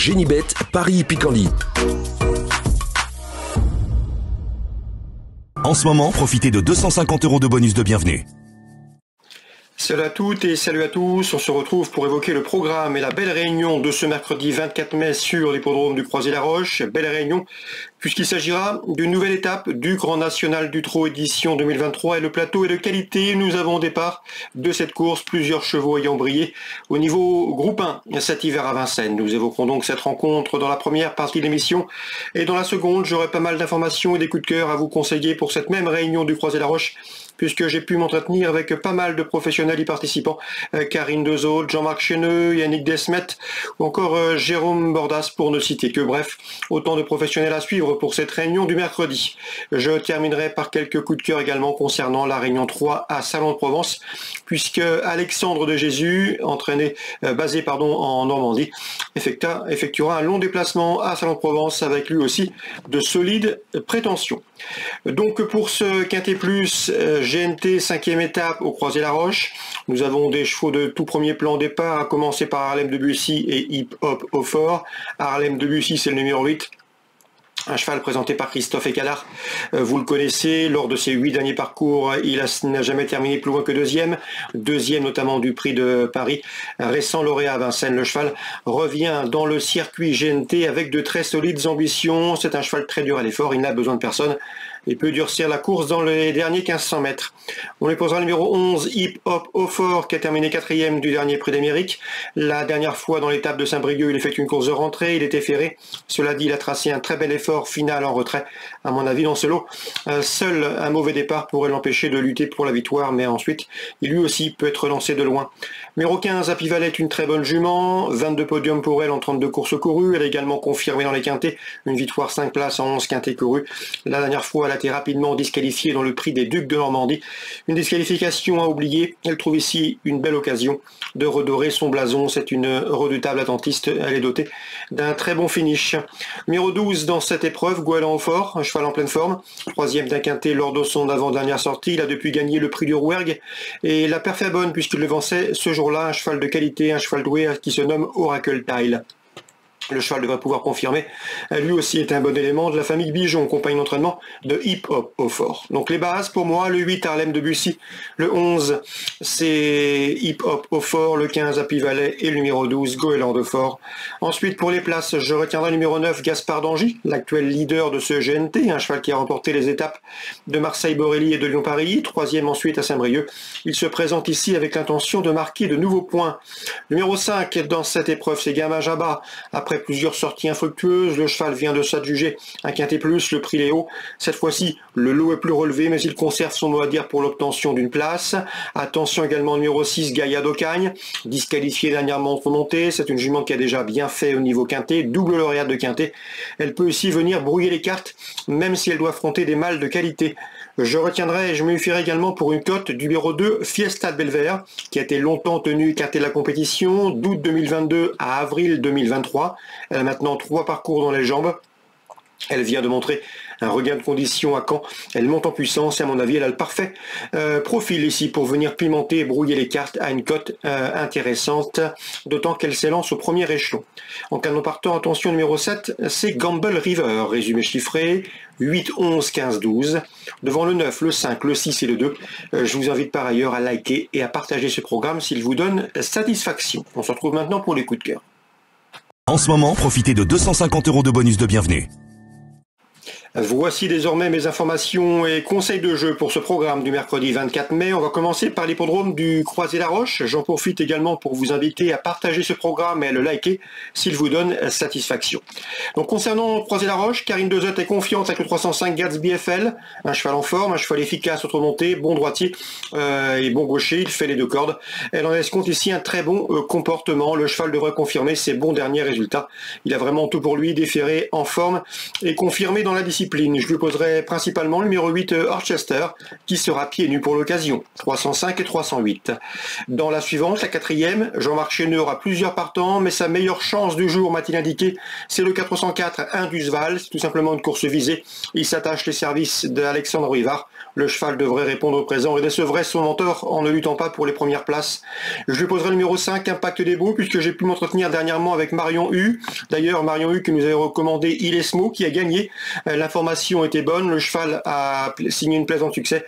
Génibet, Paris-Picanly. En ce moment, profitez de 250 € de bonus de bienvenue. Salut à toutes et salut à tous, on se retrouve pour évoquer le programme et la belle réunion de ce mercredi 24 mai sur l'hippodrome du Croisé-la-Roche. Belle réunion puisqu'il s'agira d'une nouvelle étape du Grand National du Trot édition 2023 et le plateau est de qualité. Nous avons au départ de cette course plusieurs chevaux ayant brillé au niveau groupe 1 cet hiver à Vincennes. Nous évoquerons donc cette rencontre dans la première partie de l'émission et dans la seconde j'aurai pas mal d'informations et des coups de cœur à vous conseiller pour cette même réunion du Croisé-la-Roche, puisque j'ai pu m'entretenir avec pas mal de professionnels y participants, Karine Dezault, Jean-Marc Cheneux, Yannick Desmet, ou encore Jérôme Bordas, pour ne citer que. Bref, autant de professionnels à suivre pour cette réunion du mercredi. Je terminerai par quelques coups de cœur également concernant la réunion 3 à Salon de Provence, puisque Alexandre de Jésus, basé en Normandie, effectuera un long déplacement à Salon de Provence avec lui aussi de solides prétentions. Donc pour ce Quintet Plus, GNT 5e étape au Croisé-la-Roche, nous avons des chevaux de tout premier plan au départ, à commencer par Harlem Debussy et Hip Hop au fort. Harlem Debussy, c'est le numéro 8. Un cheval présenté par Christophe Écalard, vous le connaissez, lors de ses 8 derniers parcours, il n'a jamais terminé plus loin que deuxième notamment du prix de Paris, récent lauréat à Vincennes. Le cheval revient dans le circuit GNT avec de très solides ambitions, c'est un cheval très dur à l'effort, il n'a besoin de personne et peut durcir la course dans les derniers 1500 mètres. On lui posera le numéro 11, Hip Hop au fort, qui a terminé 4e du dernier prix d'Amérique. La dernière fois dans l'étape de Saint-Brieuc, il effectue une course de rentrée, il était ferré. Cela dit, il a tracé un très bel effort final en retrait. À mon avis, dans ce lot, seul un mauvais départ pourrait l'empêcher de lutter pour la victoire, mais ensuite, il lui aussi peut être lancé de loin. Numéro 15, Happy Valley est une très bonne jument, 22 podiums pour elle en 32 courses courues. Elle a également confirmé dans les quintets une victoire 5 places en 11 quintets courus. La dernière fois, elle a été rapidement disqualifiée dans le prix des Ducs de Normandie. Une disqualification à oublier. Elle trouve ici une belle occasion de redorer son blason. C'est une redoutable attentiste. Elle est dotée d'un très bon finish. Numéro 12 dans cette épreuve, Goéland au fort, un cheval en pleine forme. 3e d'un quintet lors de son avant-dernière sortie. Il a depuis gagné le prix du Rouergue et la perf est bonne puisqu'il le devançait ce jour-là. Un cheval de qualité, un cheval doué qui se nomme Oracle Tile. Le cheval devrait pouvoir confirmer. Lui aussi est un bon élément de la famille Bijon, compagnie d'entraînement de Hip Hop au fort. Donc les bases pour moi, le 8 Harlem Debussy, le 11 c'est Hip Hop au fort, le 15 Happy Valley et le numéro 12 Goéland au fort. Ensuite pour les places, je retiendrai le numéro 9 Gaspard d'Angy, l'actuel leader de ce GNT, un cheval qui a remporté les étapes de Marseille-Borelli et de Lyon-Paris, 3e ensuite à Saint-Brieuc. Il se présente ici avec l'intention de marquer de nouveaux points. Numéro 5 dans cette épreuve, c'est Gamin Jabba. Après plusieurs sorties infructueuses, le cheval vient de s'adjuger un quintet plus, le prix Léo. Cette fois-ci, le lot est plus relevé, mais il conserve son mot à dire pour l'obtention d'une place. Attention également numéro 6, Gaïa d'Ocagne, disqualifiée dernièrement remontée. C'est une jument qui a déjà bien fait au niveau quintet, double lauréate de quintet. Elle peut ici venir brouiller les cartes, même si elle doit affronter des mâles de qualité. Je retiendrai et je me fierai également pour une cote du numéro 2, Fiesta de Belver, qui a été longtemps tenue quintet de la compétition, d'août 2022 à avril 2023. Elle a maintenant 3 parcours dans les jambes. Elle vient de montrer un regain de condition à Caen. Elle monte en puissance et à mon avis, elle a le parfait profil ici pour venir pimenter et brouiller les cartes à une cote intéressante, d'autant qu'elle s'élance au premier échelon. En canon partant, attention numéro 7, c'est Gamble River, résumé chiffré, 8, 11, 15, 12. Devant le 9, le 5, le 6 et le 2. Je vous invite par ailleurs à liker et à partager ce programme s'il vous donne satisfaction. On se retrouve maintenant pour les coups de cœur. En ce moment, profitez de 250 € de bonus de bienvenue. Voici désormais mes informations et conseils de jeu pour ce programme du mercredi 24 mai. On va commencer par l'hippodrome du Croisé-la-Roche. J'en profite également pour vous inviter à partager ce programme et à le liker s'il vous donne satisfaction. Donc concernant Croisé-la-Roche, Karine Dezault est confiante avec le 305 Gatsby FL, un cheval en forme, un cheval efficace autre montée, bon droitier et bon gaucher, il fait les deux cordes. Elle en escompte ici un très bon comportement. Le cheval devrait confirmer ses bons derniers résultats. Il a vraiment tout pour lui, déféré, en forme et confirmé dans la discipline. discipline, je lui poserai principalement le numéro 8 Orchester, qui sera pieds nus pour l'occasion, 305 et 308. Dans la suivante, la quatrième, Jean-Marc Chéneux aura plusieurs partants, mais sa meilleure chance du jour, m'a-t-il indiqué, c'est le 404 Indusval, c'est tout simplement une course visée. Il s'attache les services d'Alexandre Rivard. Le cheval devrait répondre au présent et décevrait son mentor en ne luttant pas pour les premières places. Je lui poserai le numéro 5, Impact des Beaux, puisque j'ai pu m'entretenir dernièrement avec Marion Hu. D'ailleurs, Marion Hu qui nous avait recommandé Ilesmo, qui a gagné. L'information était bonne, le cheval a signé une plaisante succès.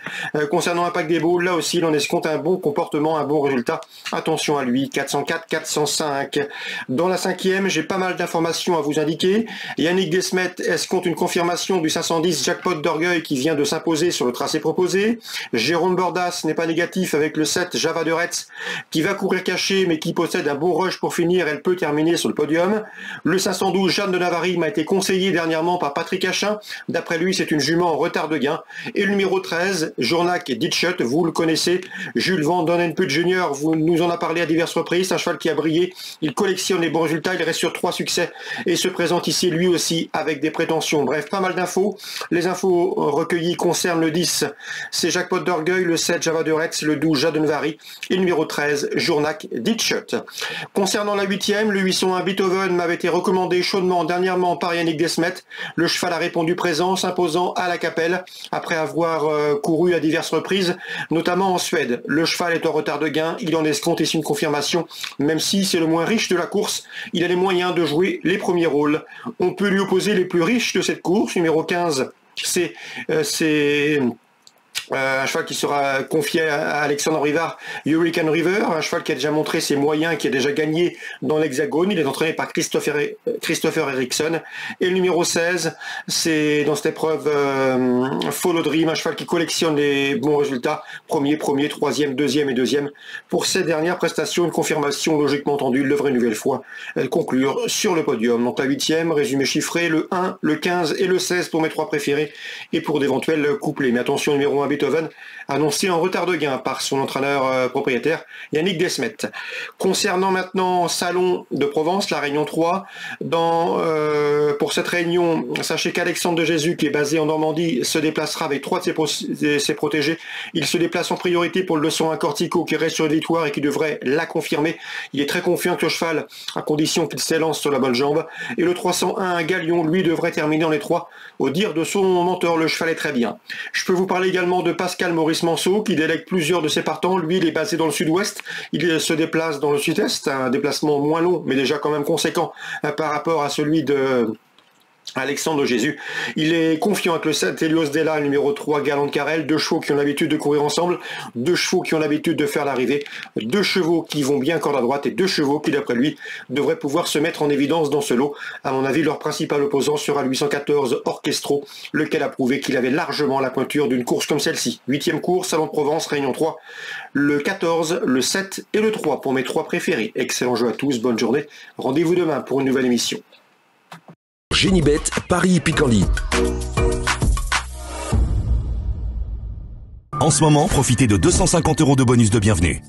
Concernant Impact des Beaux, là aussi, il en escompte un bon comportement, un bon résultat. Attention à lui, 404, 405. Dans la cinquième, j'ai pas mal d'informations à vous indiquer. Yannick Desmet escompte une confirmation du 510 Jackpot d'Orgueil qui vient de s'imposer sur le tracé proposé. Jérôme Bordas n'est pas négatif avec le 7 Java de Retz qui va courir caché mais qui possède un bon rush pour finir. Elle peut terminer sur le podium. Le 512 Jeanne de Navarre m'a été conseillé dernièrement par Patrick Achin. D'après lui, c'est une jument en retard de gain. Et le numéro 13, Journac Ditchut, vous le connaissez. Jules Van Donenput Jr. vous nous en a parlé à diverses reprises. C'est un cheval qui a brillé. Il collectionne les bons résultats. Il reste sur 3 succès et se présente ici lui aussi avec des prétentions. Bref, pas mal d'infos. Les infos recueillies concernent le 10, c'est Jackpot d'Orgueil, le 7 Java de Retz, le 12 Jadenvari et le numéro 13 Journac Ditchut. Concernant la 8e, le 801 Beethoven m'avait été recommandé chaudement dernièrement par Yannick Desmet. Le cheval a répondu présent, s'imposant à la Capelle après avoir couru à diverses reprises, notamment en Suède. Le cheval est en retard de gain, il en escompte ici une confirmation, même si c'est le moins riche de la course, il a les moyens de jouer les premiers rôles. On peut lui opposer les plus riches de cette course, numéro 15, c'est un cheval qui sera confié à Alexandre Rivard, Hurricane River, un cheval qui a déjà montré ses moyens, qui a déjà gagné dans l'Hexagone. Il est entraîné par Christopher Eriksson. Et le numéro 16, c'est dans cette épreuve Follow Dream, un cheval qui collectionne les bons résultats, premier, troisième, deuxième et deuxième. Pour cette dernière prestation, une confirmation logiquement entendue, il devrait une nouvelle fois conclure sur le podium. Donc la 8e, résumé chiffré, le 1, le 15 et le 16 pour mes 3 préférés et pour d'éventuels couplets. Mais attention, numéro 1, Beethoven, annoncé en retard de gain par son entraîneur propriétaire Yannick Desmet. Concernant maintenant Salon de Provence, la Réunion 3, pour cette réunion, sachez qu'Alexandre de Jésus, qui est basé en Normandie, se déplacera avec 3 de ses protégés. Il se déplace en priorité pour le 201 Cortico qui reste sur une victoire et qui devrait la confirmer. Il est très confiant que le cheval, à condition qu'il s'élance sur la bonne jambe. Et le 301 Galion, lui, devrait terminer en les 3. Au dire de son mentor, le cheval est très bien. Je peux vous parler également de Pascal Maurice Manceau qui délègue plusieurs de ses partants. Lui, il est basé dans le sud-ouest. Il se déplace dans le sud-est, un déplacement moins long, mais déjà quand même conséquent par rapport à celui de Alexandre de Jésus. Il est confiant avec le 7 Helios Della, numéro 3 Galant de Carrel, 2 chevaux qui ont l'habitude de courir ensemble, 2 chevaux qui ont l'habitude de faire l'arrivée, 2 chevaux qui vont bien corde à droite et 2 chevaux qui, d'après lui, devraient pouvoir se mettre en évidence dans ce lot. À mon avis, leur principal opposant sera le 814 Orchestro, lequel a prouvé qu'il avait largement la pointure d'une course comme celle-ci. 8e course, Salon de Provence, Réunion 3, le 14, le 7 et le 3 pour mes 3 préférés. Excellent jeu à tous, bonne journée. Rendez-vous demain pour une nouvelle émission. Génibet, Paris Picardie. En ce moment, profitez de 250 € de bonus de bienvenue.